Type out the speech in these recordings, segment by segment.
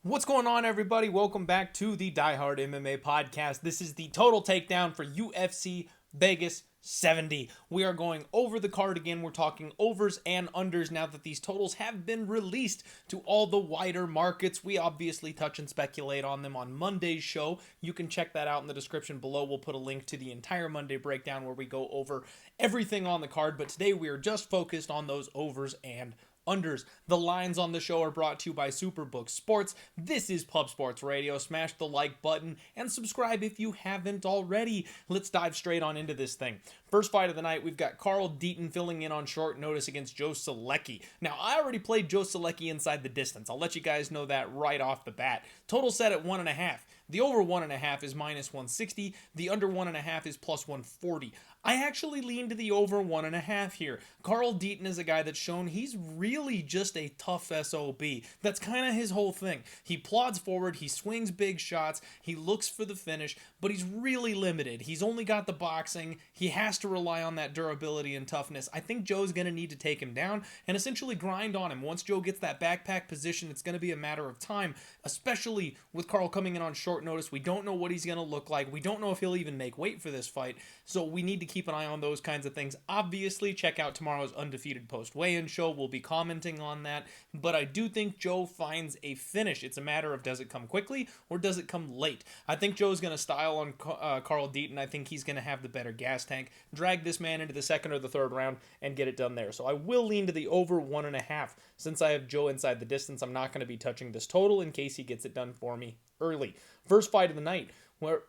What's going on, everybody? Welcome back to the Die Hard MMA podcast. This is the total takedown for UFC Vegas 70. We are going over the card again. We're talking overs and unders now that these totals have been released to all the wider markets. We obviously touch and speculate on them on Monday's show. You can check that out in the description below. We'll put a link to the entire Monday breakdown where we go over everything on the card. But today we are just focused on those overs and unders. The lines on the show are brought to you by Superbook Sports. This is Pub Sports Radio. Smash the like button and subscribe if you haven't already. Let's dive straight on into this thing. First fight of the night, we've got Deaton filling in on short notice against Joe Solecki. Now, I already played Joe Solecki inside the distance. I'll let you guys know that right off the bat. Total set at 1.5. The over 1.5 is minus 160. The under 1.5 is plus 140. I actually lean to the over 1.5 here. Deaton is a guy that's shown he's really just a tough SOB. That's kind of his whole thing. He plods forward, he swings big shots, he looks for the finish, but he's really limited. He's only got the boxing. He has to rely on that durability and toughness. I think Joe's going to need to take him down and essentially grind on him. Once Joe gets that backpack position, it's going to be a matter of time, especially with Carl coming in on short notice. We don't know what he's going to look like. We don't know if he'll even make weight for this fight, so we need to keep an eye on those kinds of things. Obviously, check out tomorrow's Undefeated Post Weigh-In show. We'll be commenting on that, but I do think Joe finds a finish. It's a matter of does it come quickly or does it come late. I think Joe's going to style on Deaton. I think he's going to have the better gas tank, drag this man into the second or the third round, and get it done there. So I will lean to the over 1.5. Since I have Joe inside the distance, I'm not going to be touching this total in case he gets it done for me early. First fight of the night, where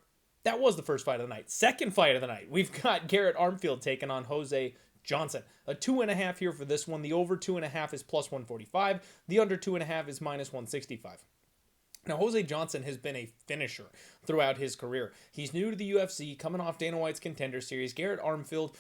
that was the first fight of the night. Second fight of the night, we've got Garrett Armfield taking on Jose Johnson. A 2.5 here for this one. The over 2.5 is plus 145. The under 2.5 is minus 165. Now, Jose Johnson has been a finisher throughout his career. He's new to the UFC, coming off Dana White's Contender Series. Garrett Armfield,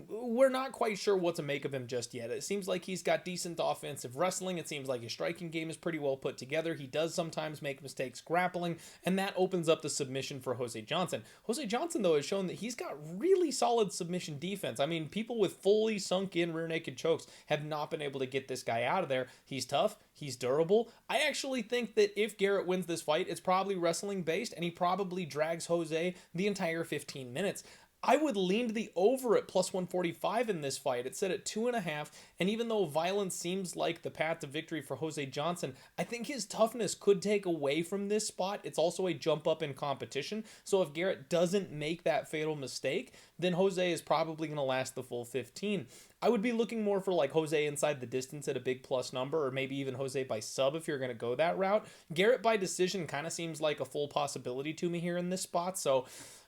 we're not quite sure what to make of him just yet. It seems like he's got decent offensive wrestling. It seems like his striking game is pretty well put together. He does sometimes make mistakes grappling, and that opens up the submission for Jose Johnson. Jose Johnson, though, has shown that he's got really solid submission defense. I mean, people with fully sunk in rear naked chokes have not been able to get this guy out of there. He's tough. He's durable. I actually think that if Garrett wins this fight, it's probably wrestling based, and he probably drags Jose the entire 15 minutes. I would lean to the over at plus 145 in this fight. It's set at 2.5, and even though violence seems like the path to victory for Jose Johnson, I think his toughness could take away from this spot. It's also a jump up in competition, so if Garrett doesn't make that fatal mistake, then Jose is probably going to last the full 15. I would be looking more for like Jose inside the distance at a big plus number, or maybe even Jose by sub if you're going to go that route. Garrett by decision kind of seems like a full possibility to me here in this spot, so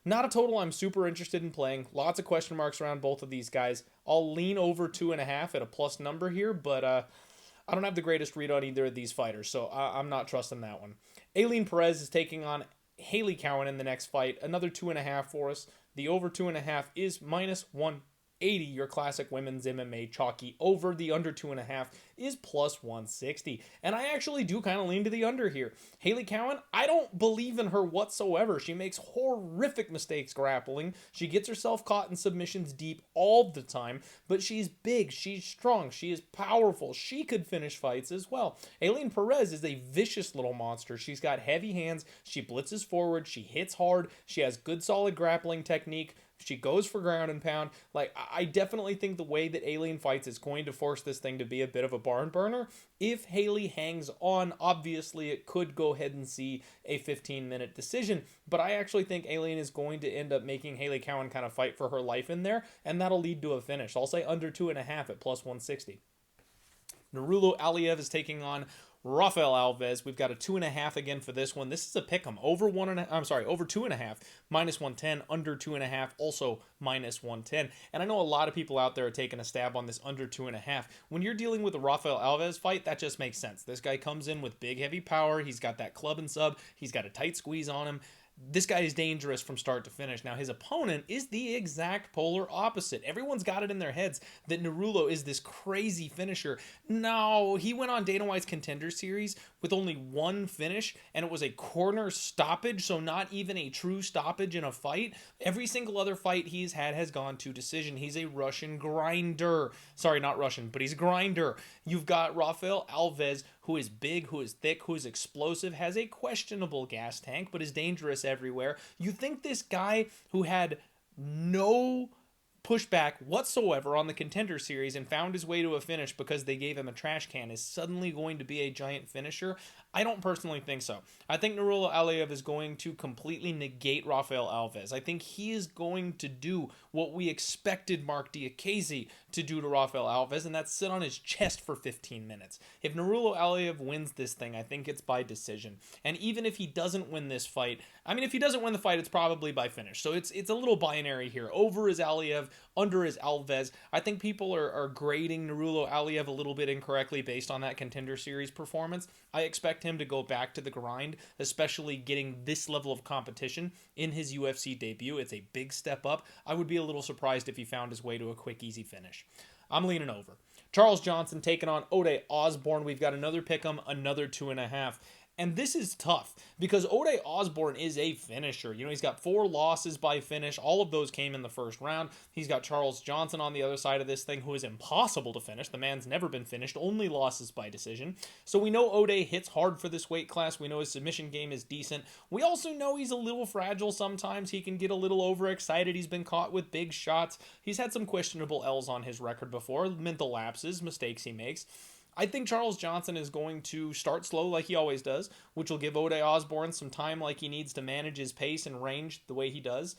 not a total I'm super interested in playing. Lots of question marks around both of these guys. I'll lean over 2.5 at a plus number here, but I don't have the greatest read on either of these fighters, so I'm not trusting that one. Aileen Perez is taking on Haley Cowan in the next fight. Another 2.5 for us. The over 2.5 is minus 180, your classic women's MMA chalky over. The under 2.5 is plus 160. And I actually do kind of lean to the under here. Haley Cowan, I don't believe in her whatsoever. She makes horrific mistakes grappling. She gets herself caught in submissions deep all the time, but she's big, she's strong, she is powerful. She could finish fights as well. Aileen Perez is a vicious little monster. She's got heavy hands, she blitzes forward, she hits hard, she has good solid grappling technique. She goes for ground and pound. Like, I definitely think the way that Aileen fights is going to force this thing to be a bit of a barn burner. If Haley hangs on, obviously it could go ahead and see a 15-minute decision, but I actually think Aileen is going to end up making Haley Cowan kind of fight for her life in there, and that'll lead to a finish. I'll say under 2.5 at plus 160. Nurullo Aliev is taking on Rafael Alves. We've got a 2.5 again for this one. This is a pick'em. Over 2.5, minus 110. Under 2.5, also minus 110. And I know a lot of people out there are taking a stab on this under 2.5. When you're dealing with a Rafael Alves fight, that just makes sense. This guy comes in with big, heavy power. He's got that club and sub. He's got a tight squeeze on him. This guy is dangerous from start to finish. Now, his opponent is the exact polar opposite. Everyone's got it in their heads that Nurullo is this crazy finisher. No, he went on Dana White's Contender Series with with only one finish, and it was a corner stoppage, so not even a true stoppage in a fight. Every single other fight he's had has gone to decision. He's a Russian grinder. Sorry, not Russian, but he's a grinder. You've got Rafael Alves, who is big, who is thick, who is explosive, has a questionable gas tank, but is dangerous everywhere. You think this guy who had no pushback whatsoever on the Contender Series and found his way to a finish because they gave him a trash can is suddenly going to be a giant finisher? I don't personally think so. I think Nurullo Aliev is going to completely negate Rafael Alves. I think he is going to do what we expected Mark Diakiese to do to Rafael Alves, and that's sit on his chest for 15 minutes. If Nurullo Aliev wins this thing, I think it's by decision. And even if he doesn't win this fight, I mean, if he doesn't win the fight, it's probably by finish. So it's a little binary here. Over is Aliev, under is Alves. I think people are grading Nurullo Aliev a little bit incorrectly based on that Contender Series performance. I expect him to go back to the grind, especially getting this level of competition in his UFC debut. It's a big step up. I would be a little surprised if he found his way to a quick, easy finish. I'm leaning over. Charles Johnson taking on Ode Osborne. We've got another pick'em, another 2.5. And this is tough because Ode Osborne is a finisher. You know, he's got 4 losses by finish. All of those came in the first round. He's got Charles Johnson on the other side of this thing, who is impossible to finish. The man's never been finished, only losses by decision. So we know Ode hits hard for this weight class. We know his submission game is decent. We also know he's a little fragile sometimes. He can get a little overexcited. He's been caught with big shots. He's had some questionable L's on his record before, mental lapses, mistakes he makes. I think Charles Johnson is going to start slow like he always does, which will give Ode Osborne some time like he needs to manage his pace and range the way he does.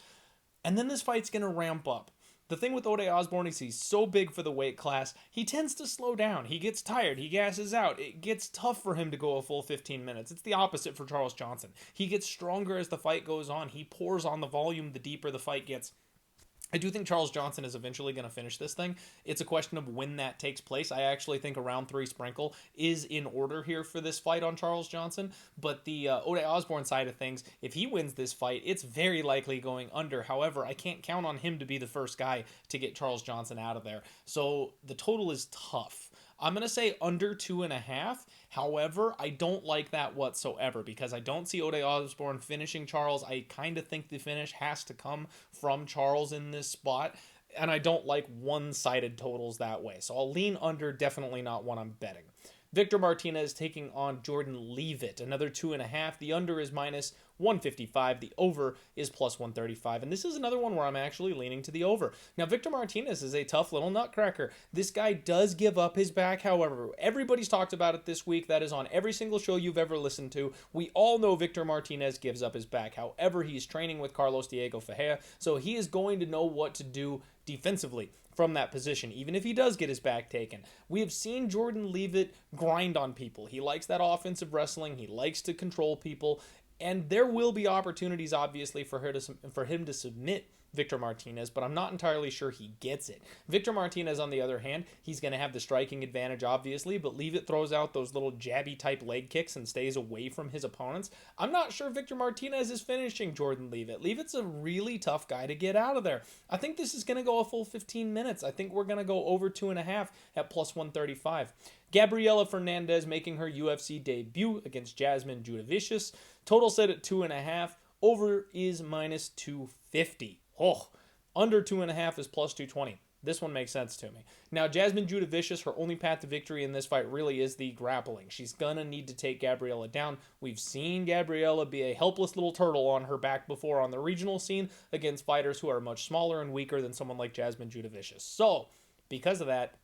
And then this fight's going to ramp up. The thing with Ode Osborne is he's so big for the weight class, he tends to slow down. He gets tired. He gasses out. It gets tough for him to go a full 15 minutes. It's the opposite for Charles Johnson. He gets stronger as the fight goes on. He pours on the volume the deeper the fight gets. I do think Charles Johnson is eventually going to finish this thing. It's a question of when that takes place. I actually think a round 3 sprinkle is in order here for this fight on Charles Johnson. But the Ode Osborne side of things, if he wins this fight, it's very likely going under. However, I can't count on him to be the first guy to get Charles Johnson out of there. So the total is tough. I'm going to say under 2.5. However, I don't like that whatsoever because I don't see Ode Osborne finishing Charles. I kind of think the finish has to come from Charles in this spot, and I don't like one-sided totals that way. So I'll lean under, definitely not one I'm betting. Victor Martinez taking on Jordan Leavitt, another 2.5. The under is minus 155. The over is plus 135. And this is another one where I'm actually leaning to the over. Now, Victor Martinez is a tough little nutcracker. This guy does give up his back, however. Everybody's talked about it this week. That is on every single show you've ever listened to. We all know Victor Martinez gives up his back. However, he's training with Carlos Diego Ferreira, so he is going to know what to do defensively from that position, even if he does get his back taken. We have seen Jordan Leavitt grind on people. He likes that offensive wrestling. He likes to control people. And there will be opportunities, obviously, for him to submit Victor Martinez, but I'm not entirely sure he gets it. Victor Martinez, on the other hand, he's going to have the striking advantage, obviously, but Leavitt throws out those little jabby-type leg kicks and stays away from his opponents. I'm not sure Victor Martinez is finishing Jordan Leavitt. Leavitt's a really tough guy to get out of there. I think this is going to go a full 15 minutes. I think we're going to go over 2.5 at plus 135. Gabriella Fernandes making her UFC debut against Jasmine Jasudavicius. Total set at 2.5. Over is minus 250. Oh, under 2.5 is plus 220. This one makes sense to me. Now, Jasmine Jasudavicius, her only path to victory in this fight really is the grappling. She's going to need to take Gabriella down. We've seen Gabriella be a helpless little turtle on her back before on the regional scene against fighters who are much smaller and weaker than someone like Jasmine Jasudavicius. So, because of that,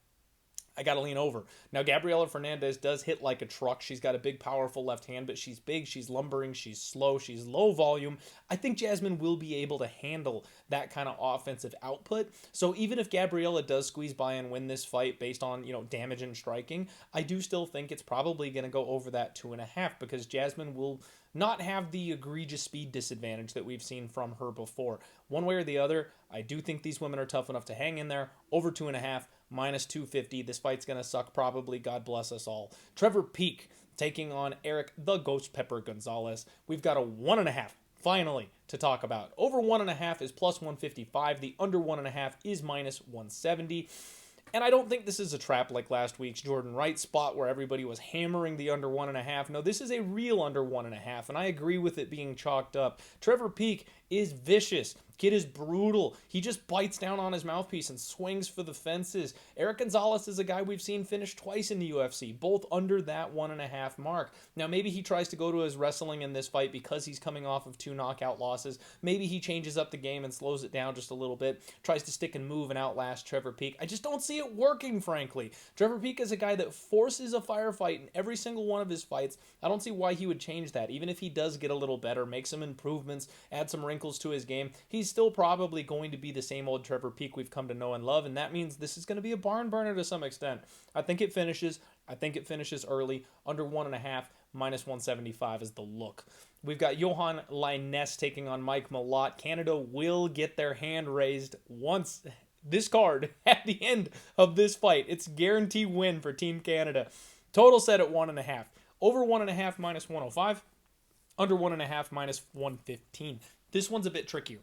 I got to lean over. Now, Gabriella Fernandes does hit like a truck. She's got a big, powerful left hand, but she's big, she's lumbering, she's slow, she's low volume. I think Jasmine will be able to handle that kind of offensive output. So even if Gabriella does squeeze by and win this fight based on, damage and striking, I do still think it's probably going to go over that 2.5 because Jasmine will not have the egregious speed disadvantage that we've seen from her before. One way or the other, I do think these women are tough enough to hang in there. Over 2.5, minus 250. This fight's going to suck probably. God bless us all. Trevor Peek taking on Eric the Ghost Pepper Gonzalez. We've got a 1.5 finally to talk about. Over 1.5 is plus 155. The under 1.5 is minus 170. And I don't think this is a trap like last week's Jordan Wright spot where everybody was hammering the under 1.5. No, this is a real under 1.5, and I agree with it being chalked up. Trevor Peek is vicious. Kid is brutal. He just bites down on his mouthpiece and swings for the fences. Eric Gonzalez is a guy we've seen finish twice in the UFC, both under that 1.5 mark. Now, maybe he tries to go to his wrestling in this fight because he's coming off of 2 knockout losses. Maybe he changes up the game and slows it down just a little bit, tries to stick and move and outlast Trevor Peek. I just don't see it working, frankly. Trevor Peek is a guy that forces a firefight in every single one of his fights. I don't see why he would change that. Even if he does get a little better, make some improvements, add some wrinkles to his game, he's still probably going to be the same old Trevor Peek we've come to know and love, and that means this is going to be a barn burner to some extent. I think it finishes early, under 1.5, minus 175 is the look. We've got Yohan Lainesse taking on Mike Malott. Canada will get their hand raised once this card at the end of this fight. It's a guaranteed win for Team Canada. Total set at 1.5. Over 1.5 minus 105. Under 1.5 minus 115. This one's a bit trickier.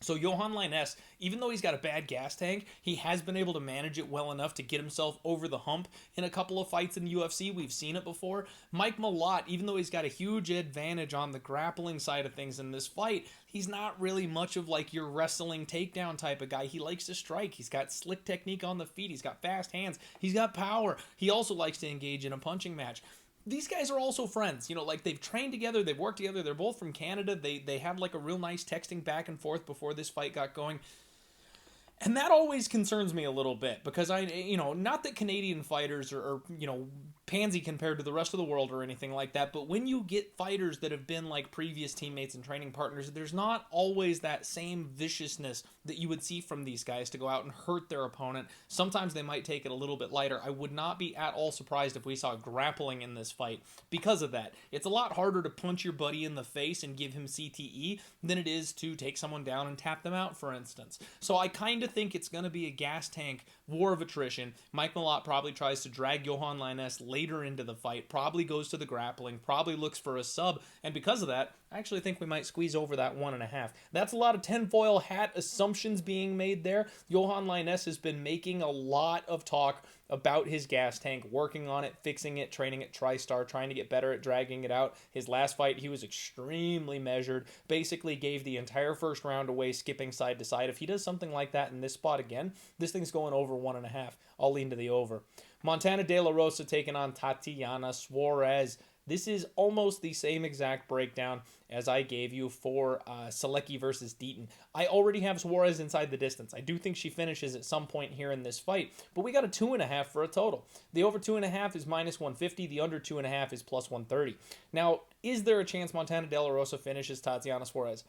So Yohan Lainesse, even though he's got a bad gas tank, he has been able to manage it well enough to get himself over the hump in a couple of fights in the UFC. We've seen it before. Mike Malott, even though he's got a huge advantage on the grappling side of things in this fight, he's not really much of like your wrestling takedown type of guy. He likes to strike. He's got slick technique on the feet. He's got fast hands. He's got power. He also likes to engage in a punching match. These guys are also friends, like they've trained together, they've worked together, they're both from Canada, they had like a real nice texting back and forth before this fight got going. And that always concerns me a little bit because not that Canadian fighters are pansy compared to the rest of the world or anything like that, but when you get fighters that have been like previous teammates and training partners, there's not always that same viciousness that you would see from these guys to go out and hurt their opponent. Sometimes they might take it a little bit lighter. I would not be at all surprised if we saw grappling in this fight because of that. It's a lot harder to punch your buddy in the face and give him CTE than it is to take someone down and tap them out, for instance. So I kind of think it's going to be a gas tank war of attrition. Mike Malott probably tries to drag Yohan Lainesse later into the fight, probably goes to the grappling, probably looks for a sub, and because of that, I actually think we might squeeze over that 1.5. That's a lot of tinfoil hat assumptions being made there. Yohan Lainesse has been making a lot of talk about his gas tank, working on it, fixing it, training at TriStar, trying to get better at dragging it out. His last fight, he was extremely measured, basically gave the entire first round away, skipping side to side. If he does something like that in this spot again, this thing's going over 1.5. I'll lean to the over. Montana De La Rosa taking on Tatiana Suarez. This is almost the same exact breakdown as I gave you for Solecki versus Deaton. I already have Suarez inside the distance. I do think she finishes at some point here in this fight, but we got a 2.5 for a total. The over 2.5 is minus 150. The under 2.5 is plus 130. Now, is there a chance Montana De La Rosa finishes Tatiana Suarez?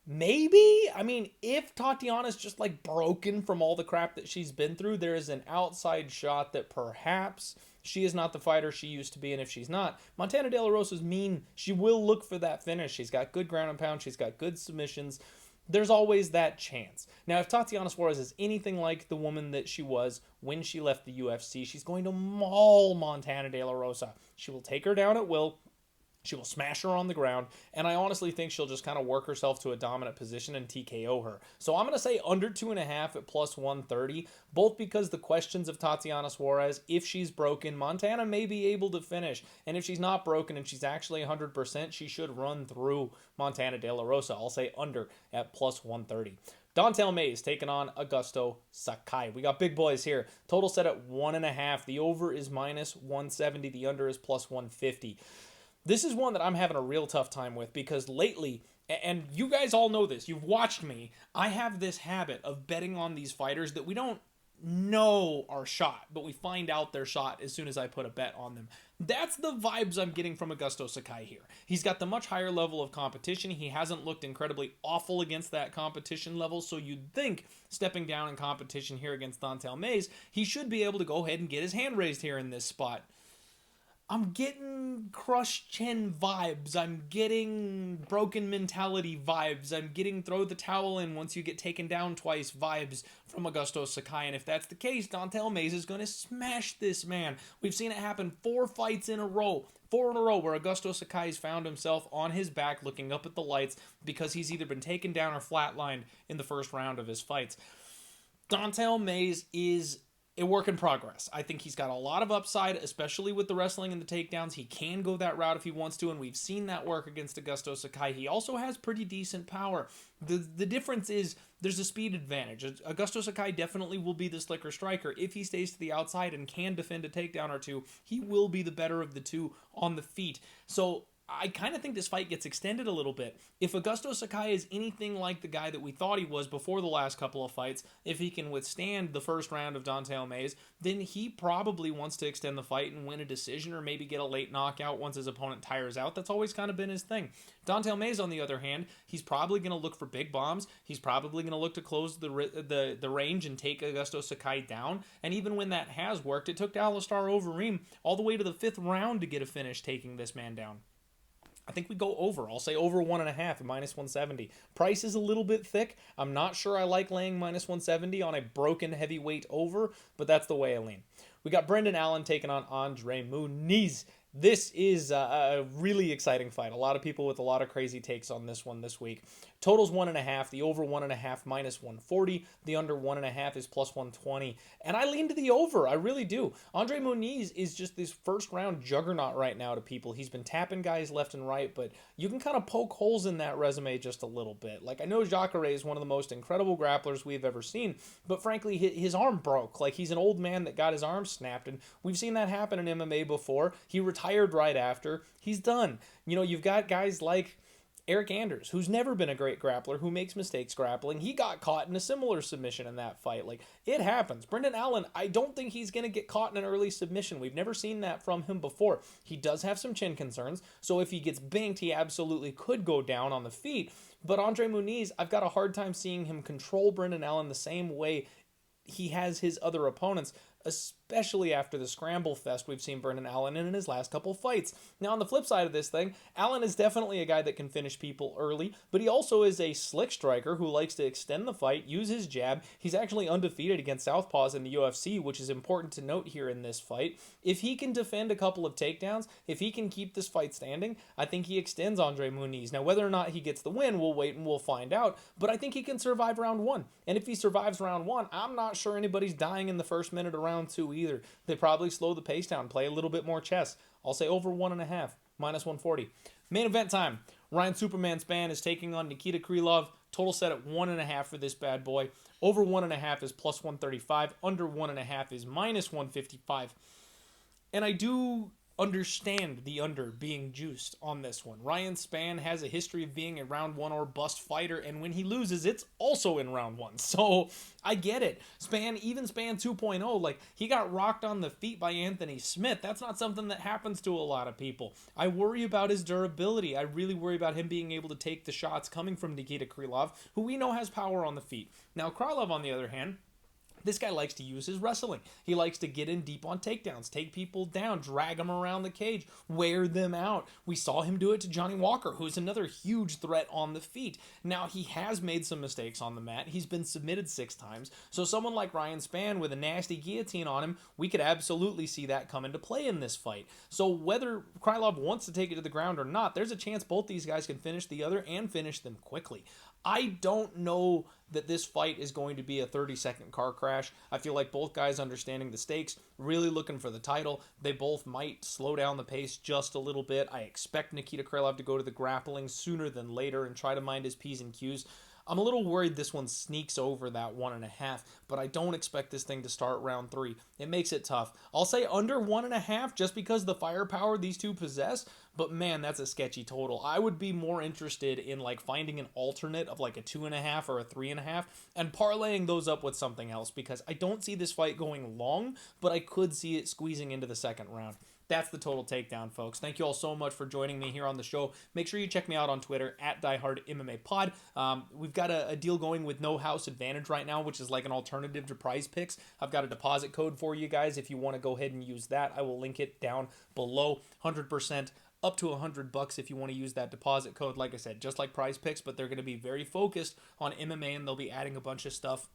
Maybe. I mean, if Tatiana's just like broken from all the crap that she's been through, there is an outside shot that perhaps she is not the fighter she used to be, and if she's not, Montana De La Rosa's mean. She will look for that finish. She's got good ground and pound. She's got good submissions. There's always that chance. Now, if Tatiana Suarez is anything like the woman that she was when she left the UFC, she's going to maul Montana De La Rosa. She will take her down at will. She will smash her on the ground, and I honestly think she'll just kind of work herself to a dominant position and TKO her. So I'm going to say under 2.5 at plus 130, both because the questions of Tatiana Suarez, if she's broken, Montana may be able to finish, and if she's not broken and she's actually 100%, she should run through Montana De La Rosa. I'll say under at plus 130. Don'Tale Mayes taking on Augusto Sakai. We got big boys here. Total set at 1.5. The over is minus 170. The under is plus 150. This is one that I'm having a real tough time with because lately, and you guys all know this, you've watched me, I have this habit of betting on these fighters that we don't know are shot, but we find out they're shot as soon as I put a bet on them. That's the vibes I'm getting from Augusto Sakai here. He's got the much higher level of competition. He hasn't looked incredibly awful against that competition level, so you'd think stepping down in competition here against Don'Tale Mayes, he should be able to go ahead and get his hand raised here in this spot. I'm getting crushed chin vibes. I'm getting broken mentality vibes. I'm getting throw the towel in once you get taken down twice vibes from Augusto Sakai. And if that's the case, Don'Tale Mayes is going to smash this man. We've seen it happen 4 fights in a row. 4 in a row where Augusto Sakai's found himself on his back looking up at the lights because he's either been taken down or flatlined in the first round of his fights. Don'Tale Mayes is a work in progress. I think he's got a lot of upside, especially with the wrestling and the takedowns. He can go that route if he wants to, and we've seen that work against Augusto Sakai. He also has pretty decent power. The difference is there's a speed advantage. Augusto Sakai definitely will be the slicker striker. If he stays to the outside and can defend a takedown or two, he will be the better of the two on the feet. So I kind of think this fight gets extended a little bit. If Augusto Sakai is anything like the guy that we thought he was before the last couple of fights, if he can withstand the first round of Dante Almeida, then he probably wants to extend the fight and win a decision or maybe get a late knockout once his opponent tires out. That's always kind of been his thing. Dante Almeida, on the other hand, he's probably going to look for big bombs. He's probably going to look to close the range and take Augusto Sakai down. And even when that has worked, it took Alistair Overeem all the way to the 5th round to get a finish taking this man down. I think we go over. I'll say over 1.5 at -170. Price is a little bit thick. I'm not sure I like laying -170 on a broken heavyweight over, but that's the way I lean. We got Brendan Allen taking on André Muniz. This is a really exciting fight. A lot of people with a lot of crazy takes on this one this week. Total's 1.5. The over 1.5 -140. The under 1.5 is +120. And I lean to the over. I really do. André Muniz is just this first round juggernaut right now to people. He's been tapping guys left and right, but you can kind of poke holes in that resume just a little bit. Like, I know Jacare is one of the most incredible grapplers we've ever seen, but frankly, his arm broke. Like, he's an old man that got his arm snapped, and we've seen that happen in MMA before. He retired right after. He's done. You know, you've got guys like Eric Anders, who's never been a great grappler, who makes mistakes grappling. He got caught in a similar submission in that fight. Like, it happens. Brendan Allen, I don't think he's going to get caught in an early submission. We've never seen that from him before. He does have some chin concerns, so if he gets banked, he absolutely could go down on the feet. But André Muniz, I've got a hard time seeing him control Brendan Allen the same way he has his other opponents, especially after the scramble fest we've seen Brendan Allen in his last couple fights. Now, on the flip side of this thing, Allen is definitely a guy that can finish people early, but he also is a slick striker who likes to extend the fight, use his jab. He's actually undefeated against southpaws in the UFC, which is important to note here in this fight. If he can defend a couple of takedowns, if he can keep this fight standing, I think he extends André Muniz. Now, whether or not he gets the win, we'll wait and we'll find out, but I think he can survive round 1. And if he survives round 1, I'm not sure anybody's dying in the first minute of round 2 either. They probably slow the pace down, play a little bit more chess. I'll say over 1.5, -140. Main event time. Ryan Superman Spann is taking on Nikita Krylov. Total set at 1.5 for this bad boy. Over 1.5 is +135. Under 1.5 is -155. And I do understand the under being juiced on this one. Ryan Spann has a history of being a round 1 or bust fighter, and when he loses, it's also in round 1. So I get it. Even Spann 2.0, like, he got rocked on the feet by Anthony Smith. That's not something that happens to a lot of people. I worry about his durability. I really worry about him being able to take the shots coming from Nikita Krylov, who we know has power on the feet. Now, Krylov, on the other hand, this guy likes to use his wrestling. He likes to get in deep on takedowns, take people down, drag them around the cage, wear them out. We saw him do it to Johnny Walker, who's another huge threat on the feet. Now, he has made some mistakes on the mat. He's been submitted 6 times. So someone like Ryan Spann with a nasty guillotine on him, we could absolutely see that come into play in this fight. So whether Krylov wants to take it to the ground or not, there's a chance both these guys can finish the other and finish them quickly. I don't know that this fight is going to be a 30-second car crash. I feel like both guys understanding the stakes, really looking for the title. They both might slow down the pace just a little bit. I expect Nikita Krylov to go to the grappling sooner than later and try to mind his P's and Q's. I'm a little worried this one sneaks over that 1.5, but I don't expect this thing to start round 3. It makes it tough. I'll say under 1.5 just because of the firepower these two possess, but man, that's a sketchy total. I would be more interested in like finding an alternate of like a 2.5 or a 3.5 and parlaying those up with something else, because I don't see this fight going long, but I could see it squeezing into the second round. That's the Total Takedown, folks. Thank you all so much for joining me here on the show. Make sure you check me out on Twitter at DieHardMMAPod. We've got a deal going with No House Advantage right now, which is like an alternative to Prize Picks. I've got a deposit code for you guys if you want to go ahead and use that. I will link it down below. 100% up to $100 if you want to use that deposit code. Like I said, just like Prize Picks, but they're going to be very focused on MMA, and they'll be adding a bunch of stuff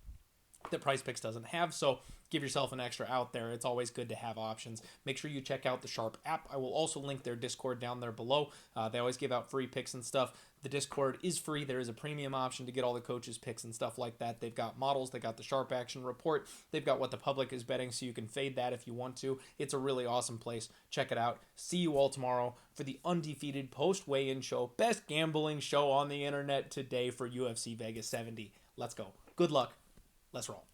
that Prize Picks doesn't have. So give yourself an extra out there. It's always good to have options. Make sure you check out the Sharp app. I will also link their Discord down there below. They always give out free picks and stuff. The Discord is free. There is a premium option to get all the coaches' picks and stuff like that. They've got models. They got the Sharp Action Report. They've got what the public is betting, so you can fade that if you want to. It's a really awesome place. Check it out. See you all tomorrow for the undefeated post-weigh-in show. Best gambling show on the internet today for UFC Vegas 70. Let's go. Good luck. Let's roll.